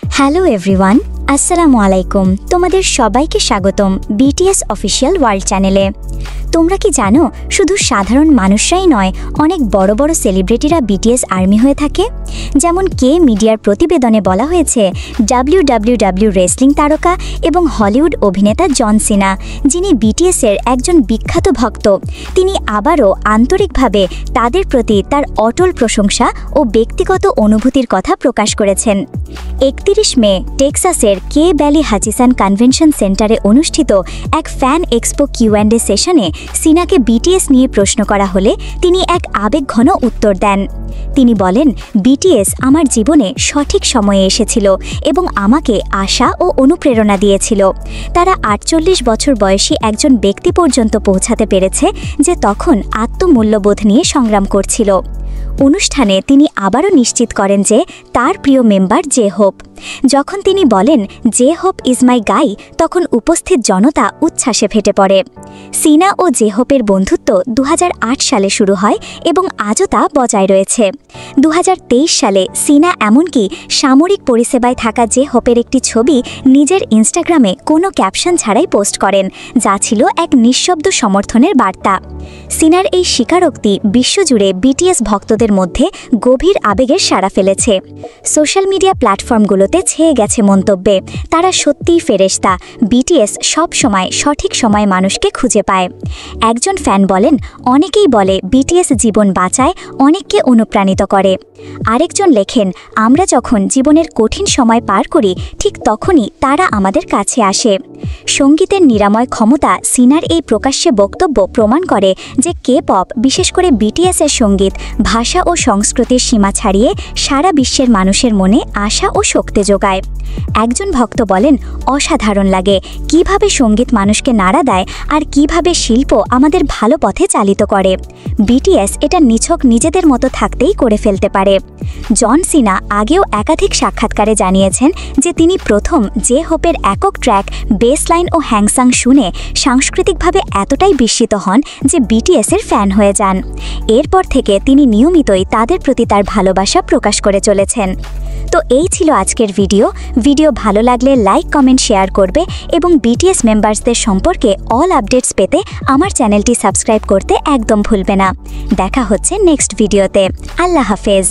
Hello everyone, আসসালামু আলাইকুম। তোমাদের সবাইকে স্বাগতম বিটিএস অফিসিয়াল ওয়ার্ল্ড চ্যানেলে। তোমরা কি জানো, শুধু সাধারণ মানুষরাই নয়, অনেক বড় বড় সেলিব্রিটিরা বিটিএস আর্মি হয়ে থাকে। যেমন কে মিডিয়ার প্রতিবেদনে বলা হয়েছে, ডাব্লিউডাব্লিউডাব্লিউ রেসলিং তারকা এবং হলিউড অভিনেতা জন সিনা, যিনি বিটিএসের একজন বিখ্যাত ভক্ত, তিনি আবারও আন্তরিকভাবে তাদের প্রতি তার অটল প্রশংসা ও ব্যক্তিগত অনুভূতির কথা প্রকাশ করেছেন। 31 মে টেক্সাসের কে ভ্যালি হাচিসান কনভেনশন সেন্টারে অনুষ্ঠিত এক ফ্যান এক্সপো কিউ&এ সেশনে সিনাকে বিটিএস নিয়ে প্রশ্ন করা হলে তিনি এক আবেগঘন উত্তর দেন। তিনি বলেন, বিটিএস আমার জীবনে সঠিক সময়ে এসেছিল এবং আমাকে আশা ও অনুপ্রেরণা দিয়েছিল। তারা 48 বছর বয়সী একজন ব্যক্তি পর্যন্ত পৌঁছাতে পেরেছে, যে তখন আত্মমূল্যবোধ নিয়ে সংগ্রাম করছিল। অনুষ্ঠানে তিনি আবারও নিশ্চিত করেন যে তার প্রিয় মেম্বার জে হোপ। যখন তিনি বলেন, জে হোপ ইজ মাই গাই, তখন উপস্থিত জনতা উচ্ছ্বাসে ফেটে পড়ে। সিনা ও জে হোপের বন্ধুত্ব 2008 সালে শুরু হয় এবং আজও তা বজায় রয়েছে। 2023 সালে সিনা এমনকি সামরিক পরিষেবায় থাকা জে হোপের একটি ছবি নিজের ইনস্টাগ্রামে কোনো ক্যাপশন ছাড়াই পোস্ট করেন, যা ছিল এক নিঃশব্দ সমর্থনের বার্তা। সিনার এই স্বীকারোক্তি বিশ্বজুড়ে বিটিএস ভক্তদের মধ্যে গভীর আবেগের সাড়া ফেলেছে। সোশ্যাল মিডিয়া প্ল্যাটফর্মগুলোতে ছেয়ে গেছে মন্তব্যে, তারা সত্যিই ফেরেশতা, বিটিএস সব সময় সঠিক সময়ে মানুষকে খুঁজে পায়। একজন ফ্যান বলেন, অনেকেই বলে বিটিএস জীবন বাঁচায়, অনেককে অনুপ্রাণিত করে। আরেকজন লেখেন, আমরা যখন জীবনের কঠিন সময় পার করি, ঠিক তখনই তারা আমাদের কাছে আসে। সঙ্গীতের নিরাময় ক্ষমতা সিনার এই প্রকাশ্যে বক্তব্য প্রমাণ করে যে কে পপ, বিশেষ করে বিটিএসের সঙ্গীত ভাষা ও সংস্কৃতির সীমা ছাড়িয়ে সারা বিশ্বের মানুষের মনে আশা ও শক্তি যোগায়। একজন ভক্ত বলেন, অসাধারণ লাগে কিভাবে সঙ্গীত মানুষকে নাড়া দেয় আর কিভাবে শিল্প আমাদের ভালো পথে চালিত করে। বিটিএস এটা নিছক নিজেদের মতো থাকতেই করে ফেলতে পারে। জন সিনা আগেও একাধিক সাক্ষাৎকারে জানিয়েছেন যে তিনি প্রথম জে হোপের একক ট্র্যাক বেসলাইন ও হ্যাংসাং শুনে সাংস্কৃতিকভাবে এতটাই বিস্মিত হন যে বিটিএসের ফ্যান হয়ে যান। এরপর থেকে তিনি নিয়মিতই তাদের প্রতি তার ভালোবাসা প্রকাশ করে চলেছেন। তো এই ছিল আজকের ভিডিও ভালো লাগলে লাইক, কমেন্ট, শেয়ার করবে এবং বিটিএস মেম্বার্সদের সম্পর্কে অল আপডেটস পেতে আমার চ্যানেলটি সাবস্ক্রাইব করতে একদম ভুলবে না। দেখা হচ্ছে নেক্সট ভিডিওতে। আল্লাহ হাফেজ।